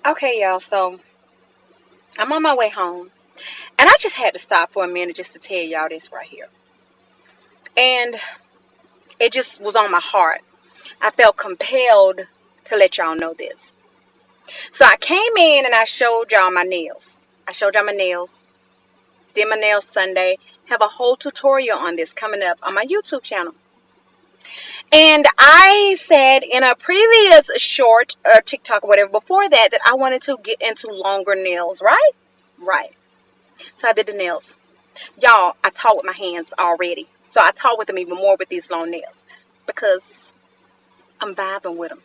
Okay, y'all, so I'm on my way home, and I just had to stop for a minute just to tell y'all this right here. And it just was on my heart. I felt compelled to let y'all know this. So I came in and I showed y'all my nails. Did my nails Sunday. Have a whole tutorial on this coming up on my YouTube channel. And I said in a previous short TikTok or whatever before that I wanted to get into longer nails, right? Right. So I did the nails. Y'all, I taught with my hands already. So I taught with them even more with these long nails because I'm vibing with them.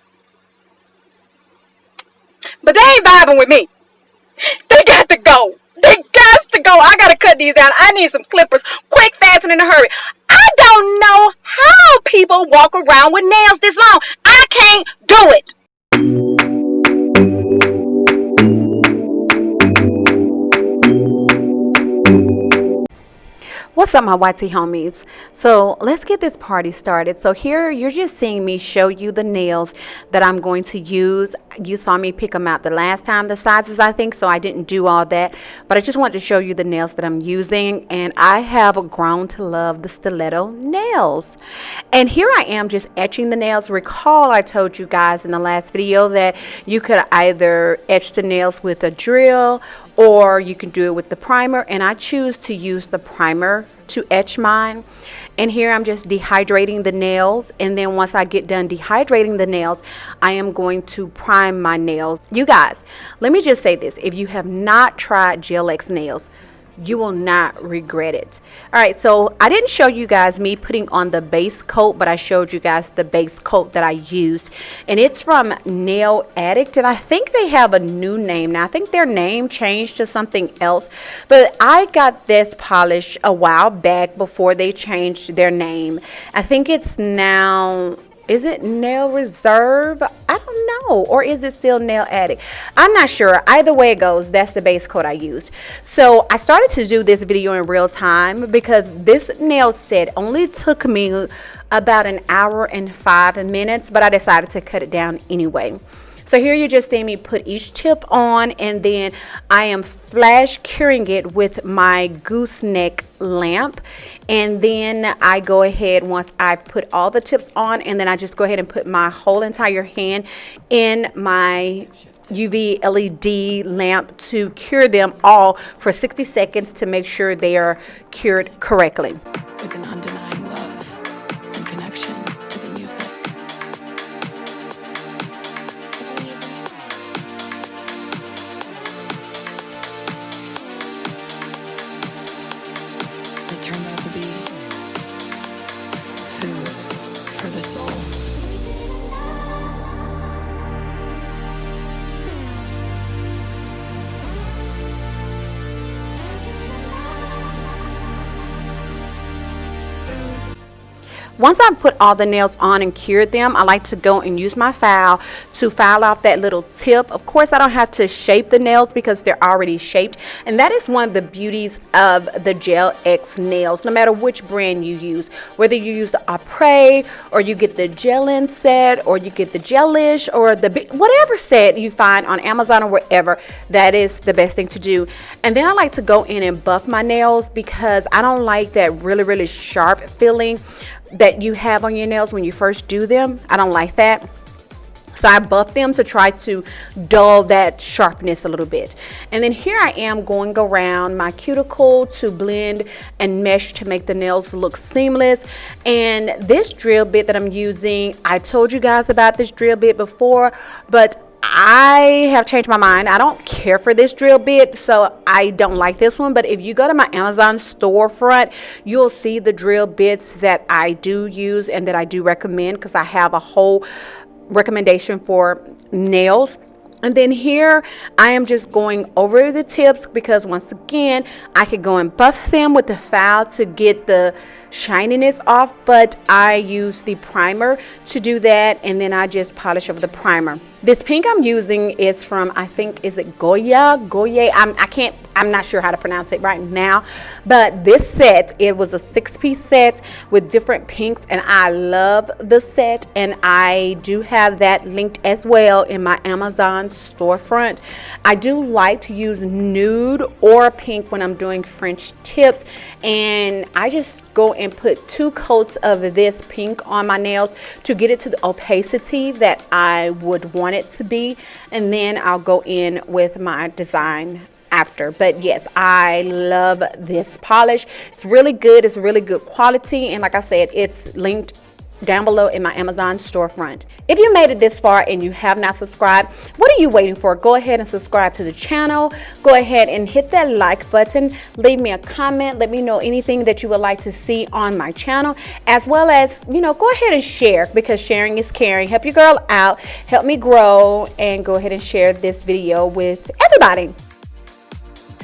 But they ain't vibing with me. They got to go. They got to go. I got to cut these down. I need some clippers. Quick, fast, and in a hurry. I don't know how people walk around with nails this long. I can't do it. What's up, my YT homies? So let's get this party started. So here you're just seeing me show you the nails that I'm going to use. You saw me pick them out the last time, the sizes I think, so I didn't do all that. But I just wanted to show you the nails that I'm using, and I have grown to love the stiletto nails. And here I am just etching the nails. Recall I told you guys in the last video that you could either etch the nails with a drill or you can do it with the primer, and I choose to use the primer to etch mine. And here I'm just dehydrating the nails, and then once I get done dehydrating the nails, I am going to prime my nails. You guys, let me just say this: if you have not tried gelxnails, you will not regret it. All right, so I didn't show you guys me putting on the base coat, but I showed you guys the base coat that I used, and it's from Nail Addict, and I think they have a new name now. I think their name changed to something else, but I got this polish a while back before they changed their name. I think it's now, is it Nail Reserve? I don't know. Or is it still Nail Addict? I'm not sure. Either way it goes, that's the base coat I used. So I started to do this video in real time because this nail set only took me about an hour and 5 minutes, but I decided to cut it down anyway. So here you're just seeing me put each tip on, and then I am flash curing it with my gooseneck lamp. And then I go ahead, once I've put all the tips on, and then I just go ahead and put my whole entire hand in my UV LED lamp to cure them all for 60 seconds to make sure they are cured correctly. With an undenying love and connection to the music. It turned out to be food for the soul. Once I put all the nails on and cured them, I like to go and use my file to file off that little tip. Of course, I don't have to shape the nails because they're already shaped. And that is one of the beauties of the gelxnails, no matter which brand you use. Whether you use the Apres, or you get the Gelin set, or you get the Gelish, or the whatever set you find on Amazon or wherever, that is the best thing to do. And then I like to go in and buff my nails because I don't like that really sharp feeling that you have on your nails when you first do them. I don't like that. So I buff them to try to dull that sharpness a little bit. And then here I am going around my cuticle to blend and mesh to make the nails look seamless. And this drill bit that I'm using, I told you guys about this drill bit before, but I have changed my mind. I don't care for this drill bit, so I don't like this one. But if you go to my Amazon storefront, you'll see the drill bits that I do use and that I do recommend, because I have a whole recommendation for nails. And then here I am just going over the tips because once again I could go and buff them with the file to get the shininess off, but I use the primer to do that, and then I just polish over the primer. This pink I'm using is from, I think, is it Goya? I'm not sure how to pronounce it right now. But this set, it was a 6-piece set with different pinks, and I love the set. And I do have that linked as well in my Amazon storefront. I do like to use nude or pink when I'm doing French tips. And I just go and put 2 coats of this pink on my nails to get it to the opacity that I would want it to be, and then I'll go in with my design after. But yes, I love this polish. It's really good. It's really good quality, and like I said, it's linked down below in my Amazon storefront. If you made it this far and you have not subscribed, what are you waiting for? Go ahead and subscribe to the channel. Go ahead and hit that like button. Leave me a comment. Let me know anything that you would like to see on my channel, as well as, you know, go ahead and share, because sharing is caring. Help your girl out, help me grow, and go ahead and share this video with everybody.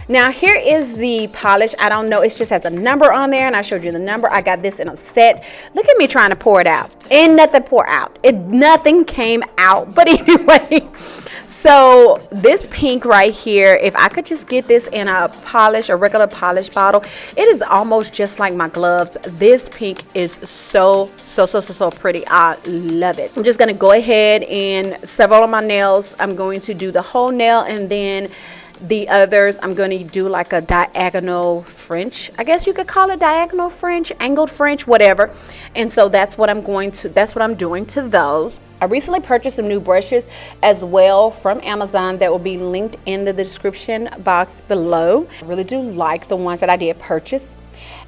Now here is the polish. I don't know, it just has a number on there, and I showed you the number. I got this in a set. Look at me trying to pour it out, and nothing pour out. Nothing came out. But anyway, so this pink right here, if I could just get this in a polish, a regular polish bottle, it is almost just like my gloves. This pink is so pretty. I love it. I'm just gonna go ahead and several of my nails, I'm going to do the whole nail, and then the others I'm going to do like a diagonal French. I guess you could call it diagonal French, angled French, whatever. And so that's what I'm doing to those. I recently purchased some new brushes as well from Amazon that will be linked in the description box below. I really do like the ones that I did purchase.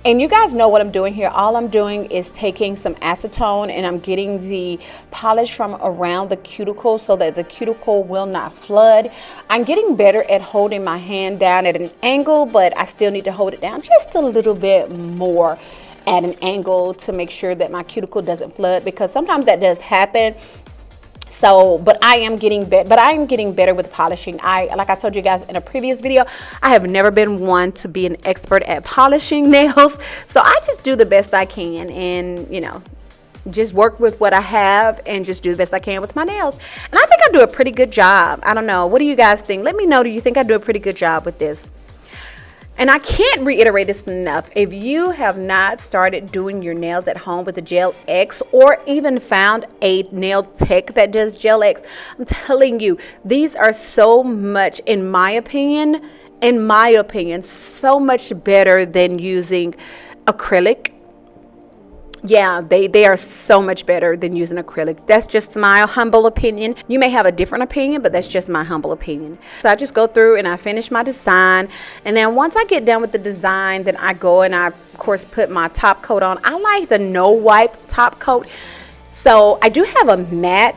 And you guys know what I'm doing here. All I'm doing is taking some acetone, and I'm getting the polish from around the cuticle so that the cuticle will not flood. I'm getting better at holding my hand down at an angle, but I still need to hold it down just a little bit more at an angle to make sure that my cuticle doesn't flood, because sometimes that does happen. So, but I am getting better with polishing. Like I told you guys in a previous video, I have never been one to be an expert at polishing nails. So I just do the best I can, and you know, just work with what I have and just do the best I can with my nails. And I think I do a pretty good job. I don't know. What do you guys think? Let me know. Do you think I do a pretty good job with this? And I can't reiterate this enough. If you have not started doing your nails at home with the gelxnails, or even found a nail tech that does gelxnails, I'm telling you, these are so much, in my opinion, so much better than using acrylic. Yeah, they are so much better than using acrylic. That's just my humble opinion. You may have a different opinion, but that's just my humble opinion. So I just go through and I finish my design. And then once I get done with the design, then I go and I, of course, put my top coat on. I like the no wipe top coat. So I do have a matte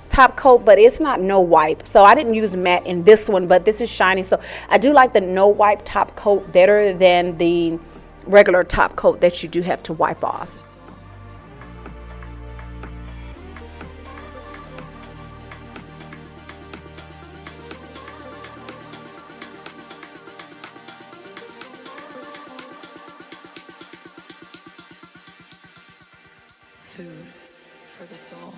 top coat, but it's not no wipe. So I didn't use matte in this one, but this is shiny. So I do like the no wipe top coat better than the regular top coat that you do have to wipe off. Food for the soul.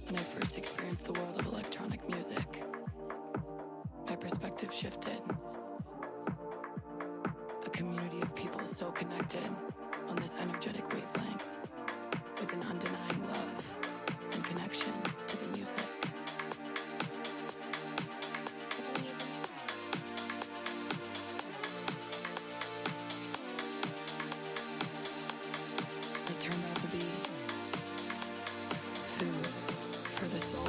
When I first experienced the world of electronic music, my perspective shifted. A community of people so connected on this energetic wavelength, with an undenying love and connection to the music. It turned out to be food for the soul.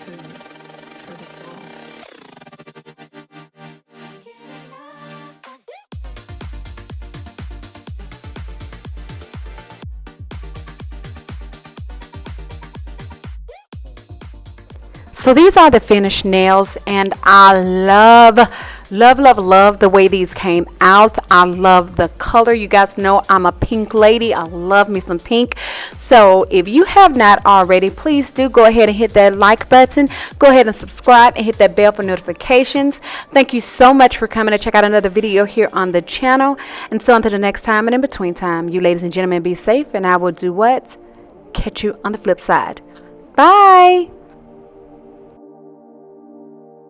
Food for the soul. So these are the finished nails, and I love the way these came out. I love the color. You guys know I'm a pink lady. I love me some pink. So if you have not already, please do go ahead and hit that like button. Go ahead and subscribe and hit that bell for notifications. Thank you so much for coming to check out another video here on the channel. And so until the next time and in between time, you ladies and gentlemen, be safe, and I will do what? Catch you on the flip side. Bye.